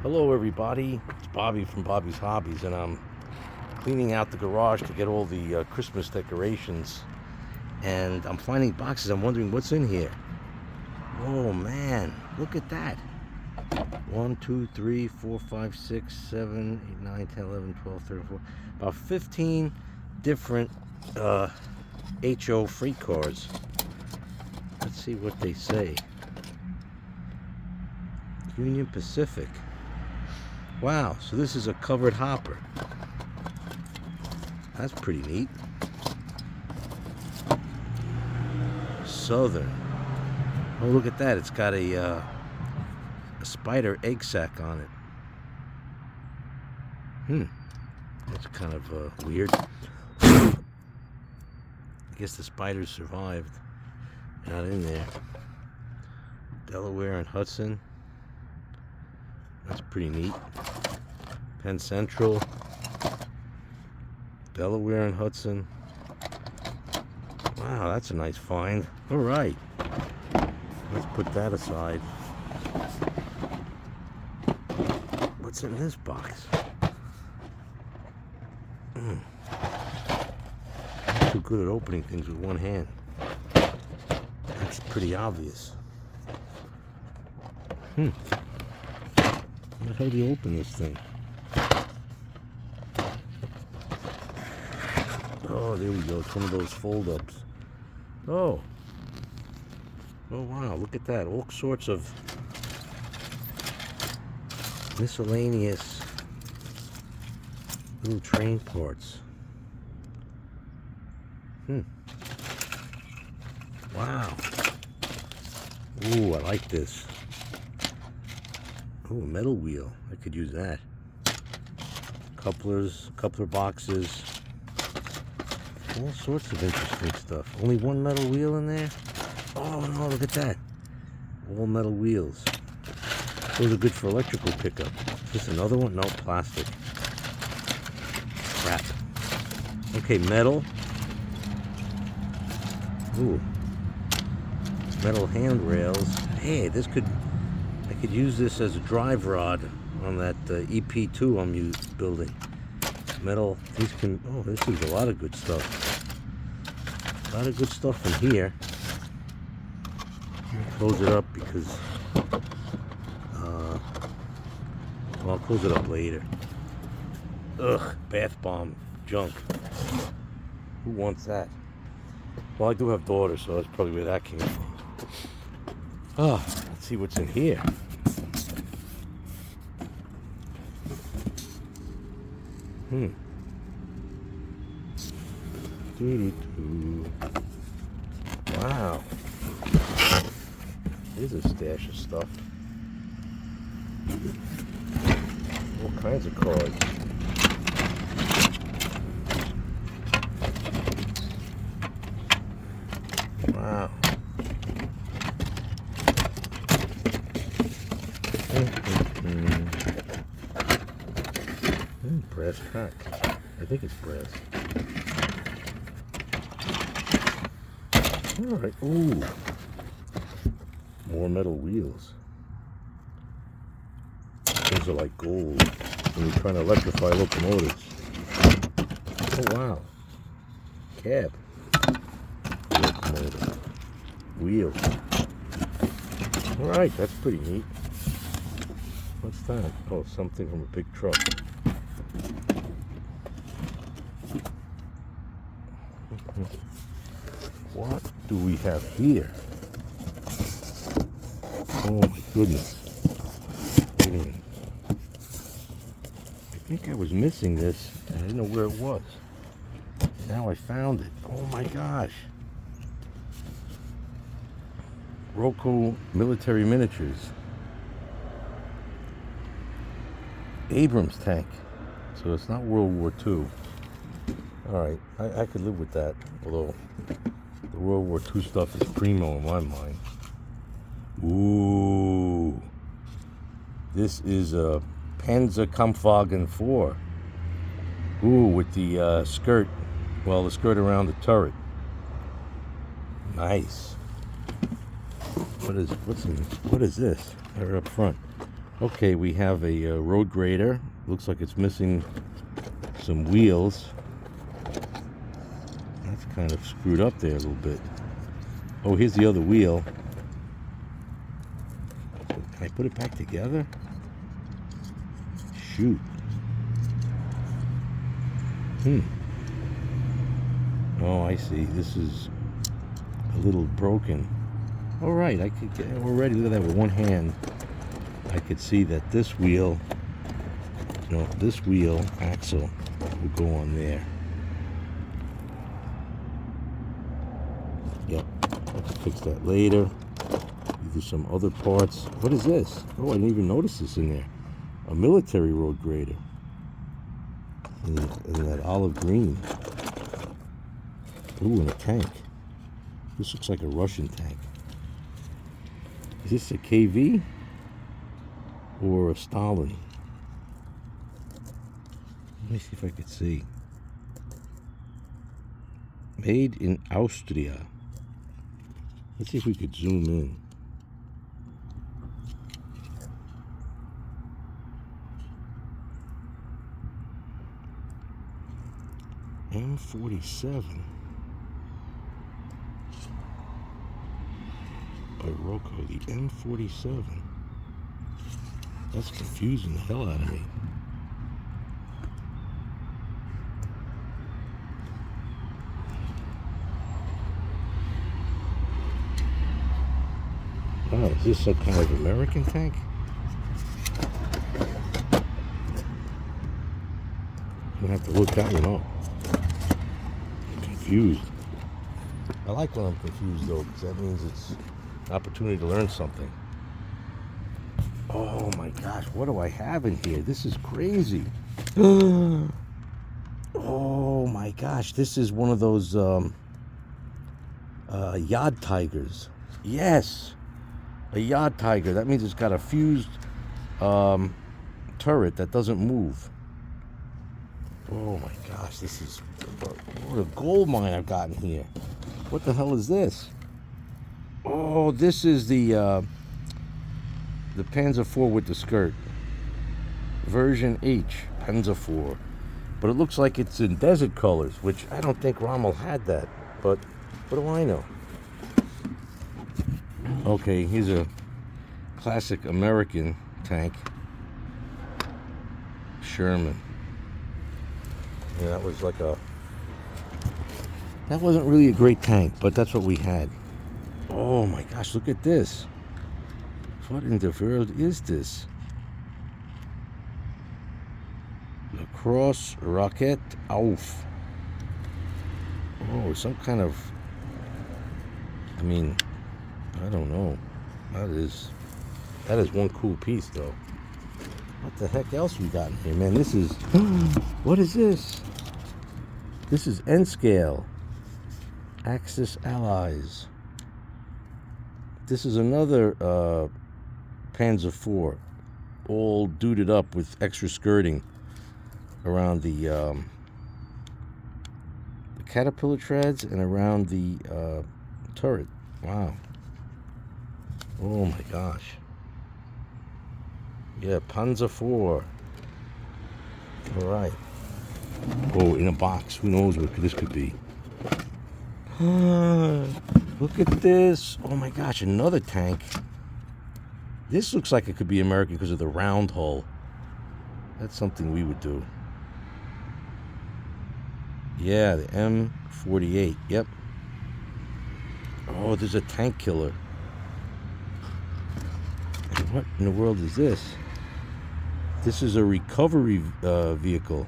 Hello everybody, it's Bobby from Bobby's Hobbies, and I'm cleaning out the garage to get all the Christmas decorations, and I'm finding boxes. I'm wondering what's in here. Oh man, look at that. 1, 2, 3, 4, 5, 6, 7, 8, 9, 10, 11, 12, 13, 14, about 15 different HO freight cars. Let's see what they say. Union Pacific. Wow, so this is a covered hopper. That's pretty neat. Southern. Oh, look at that. It's got a spider egg sac on it. That's kind of weird. I guess the spiders survived. Not in there. Delaware and Hudson. That's pretty neat. Penn Central, Delaware and Hudson. Wow, that's a nice find. All right, let's put that aside. What's in this box? I'm too good at opening things with one hand. That's pretty obvious. How do you open this thing? Oh, there we go. It's one of those fold-ups. Oh wow, look at that. All sorts of miscellaneous little train parts. Wow. Ooh, I like this. Oh, a metal wheel. I could use that. Couplers, coupler boxes. All sorts of interesting stuff. Only one metal wheel in there? Oh no, look at that. All metal wheels. Those are good for electrical pickup. Is this another one? No, plastic. Crap. Okay, metal. Ooh. Metal handrails. Hey, I could use this as a drive rod on that EP2 I'm building. Metal, this is a lot of good stuff. A lot of good stuff in here. Close it up because, I'll close it up later. Ugh, bath bomb junk. Who wants that? Well, I do have daughters, so that's probably where that came from. Let's see what's in here. Wow. Here's a stash of stuff. All kinds of cards. Wow. Brass track. I think it's brass. Alright, ooh. More metal wheels. Those are like gold when you're trying to electrify locomotives. Oh wow. Cab. Locomotive. Wheel. Alright, that's pretty neat. What's that? Oh, something from a big truck. What do we have here? Oh my goodness. Wait a minute. I think I was missing this. I didn't know where it was. Now I found it. Oh my gosh. Roco military miniatures. Abrams tank. So it's not World War II. Alright, I could live with that. Although the World War II stuff is primo in my mind. Ooh. This is a Panzerkampfwagen 4. Ooh, with the skirt. Well, the skirt around the turret. Nice. What is this? Right up front. Okay, we have a road grader. Looks like it's missing some wheels. That's kind of screwed up there a little bit. Oh, here's the other wheel. Can I put it back together? Shoot. Oh, I see. This is a little broken. All right, I could get already. Look at that with one hand. I could see that this wheel, this wheel axle would go on there. Yep, I can fix that later. There's some other parts. What is this? Oh, I didn't even notice this in there. A military road grader. In that olive green. Ooh, and a tank. This looks like a Russian tank. Is this a KV? Or a Stalin? Let me see if I could see. Made in Austria. Let's see if we could zoom in. M47 by Rocco, the M47. That's confusing the hell out of me. Wow, is this some kind of American tank? I'm gonna have to look that one up. I'm confused. I like when I'm confused though, because that means it's an opportunity to learn something. Oh my gosh, what do I have in here? This is crazy. Oh my gosh, this is one of those Yach Tigers. Yes, a Yach Tiger. That means it's got a fused turret that doesn't move. Oh my gosh, this is what a gold mine I've gotten here. What the hell is this? Oh, this is the Panzer IV with the skirt. Version H, Panzer IV. But it looks like it's in desert colors, which I don't think Rommel had that. But what do I know? Okay, here's a classic American tank. Sherman. Yeah, that was like a... That wasn't really a great tank, but that's what we had. Oh my gosh, look at this. What in the world is this? Lacrosse Rocket Auf. Oh, some kind of... I mean, I don't know. That is one cool piece, though. What the heck else we got in here, man? This is... What is this? This is N-Scale. Axis Allies. This is another Panzer IV. All duded up with extra skirting around the caterpillar treads and around the turret. Wow. Oh my gosh. Yeah, Panzer IV. All right. Oh, in a box. Who knows what this could be? Look at this. Oh my gosh, another tank. This looks like it could be American because of the round hull. That's something we would do. Yeah, the M48. Yep. Oh, there's a tank killer. And what in the world is this? This is a recovery vehicle.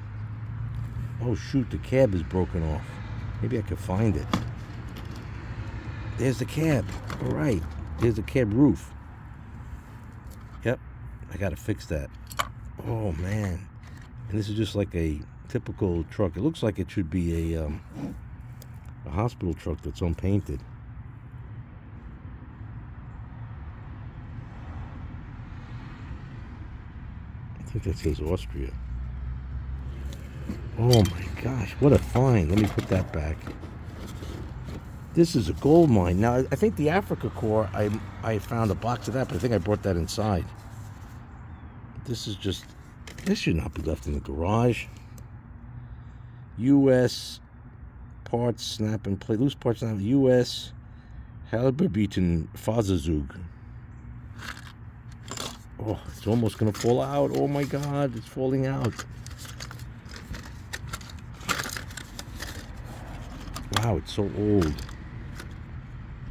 Oh shoot, the cab is broken off. Maybe I could find it. There's the cab. All right. There's the cab roof. Yep. I got to fix that. Oh, man. And this is just like a typical truck. It looks like it should be a hospital truck that's unpainted. I think that says Austria. Oh, my gosh. What a find. Let me put that back. This is a gold mine. Now, I think the Africa Corps, I found a box of that, but I think I brought that inside. This is just, this should not be left in the garage. U.S. parts, snap and play. Loose parts, snap. U.S. Halberbieten Faserzug. Oh, it's almost going to fall out. Oh my God, it's falling out. Wow, it's so old.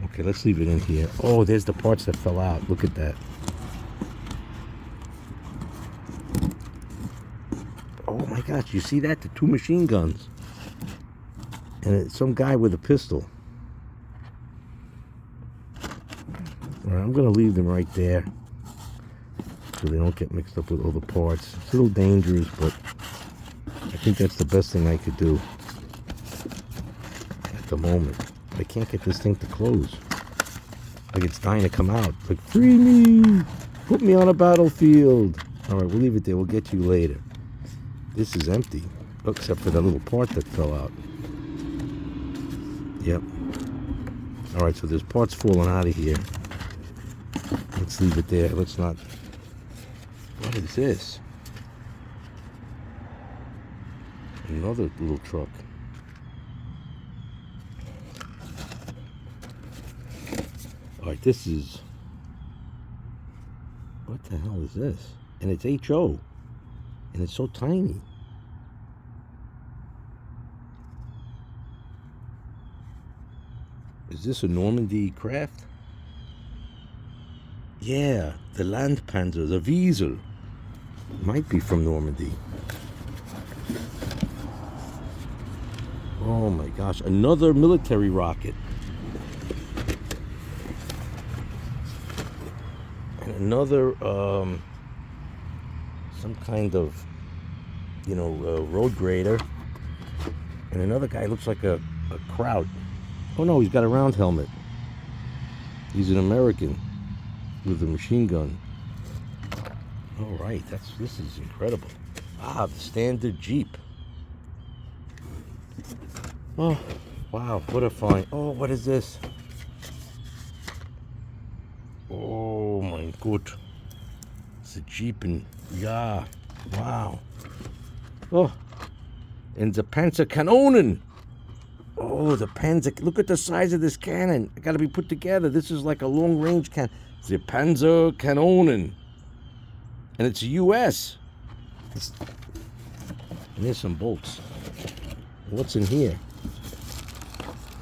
Okay, let's leave it in here. Oh, there's the parts that fell out. Look at that. Oh my gosh, you see that? The 2 machine guns. And it's some guy with a pistol. All right, I'm going to leave them right there so they don't get mixed up with other parts. It's a little dangerous, but I think that's the best thing I could do at the moment. I can't get this thing to close. Like it's dying to come out. Like, free me! Put me on a battlefield! Alright, we'll leave it there. We'll get you later. This is empty. Except for that little part that fell out. Yep. Alright, so there's parts falling out of here. Let's leave it there. Let's not... What is this? Another little truck. Alright, this is... What the hell is this? And it's HO. And it's so tiny. Is this a Normandy craft? Yeah, the Landpanzer, the Wiesel. Might be from Normandy. Oh my gosh, another military rocket. And another, some kind of, you know, road grader. And another guy looks like a Kraut. Oh no, he's got a round helmet. He's an American with a machine gun. All right, this is incredible. Ah, the standard Jeep. Oh, wow, what a find. Oh, what is this? Oh my God. It's a Jeep and yeah, wow. Oh, and the Panzerkanonen. Oh, the Panzer, look at the size of this cannon. It got to be put together. This is like a long-range cannon. The Panzerkanonen. And it's U.S. And there's some bolts. What's in here?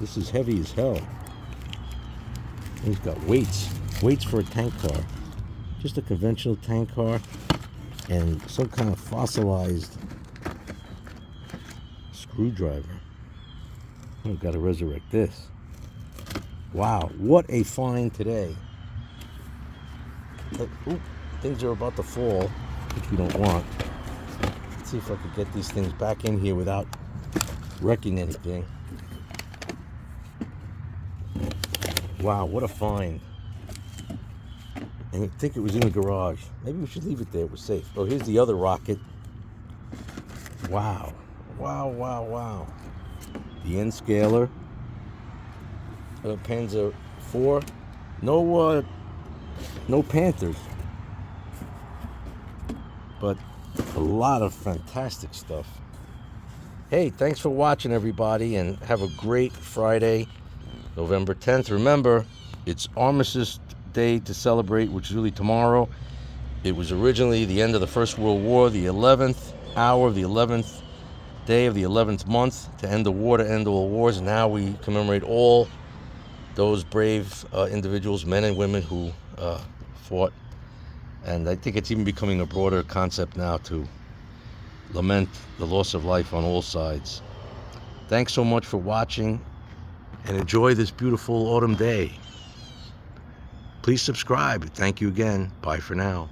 This is heavy as hell. He's got weights. Weights for a tank car. Just a conventional tank car. And some kind of fossilized screwdriver. I've got to resurrect this. Wow, what a find today. Ooh, things are about to fall, which we don't want. Let's see if I could get these things back in here without wrecking anything. Wow, what a find. And I think it was in the garage. Maybe we should leave it there, it was safe. Oh, here's the other rocket. Wow, wow, wow, wow. The N-scaler, Panzer IV, no Panthers, but a lot of fantastic stuff. Hey, thanks for watching, everybody, and have a great Friday, November 10th. Remember, it's Armistice Day to celebrate, which is really tomorrow. It was originally the end of the First World War, the 11th hour of the 11th day of the 11th month to end the war, to end all wars. And now we commemorate all those brave individuals, men and women, who fought. And I think it's even becoming a broader concept now to lament the loss of life on all sides. Thanks so much for watching, and enjoy this beautiful autumn day. Please subscribe. Thank you again. Bye for now.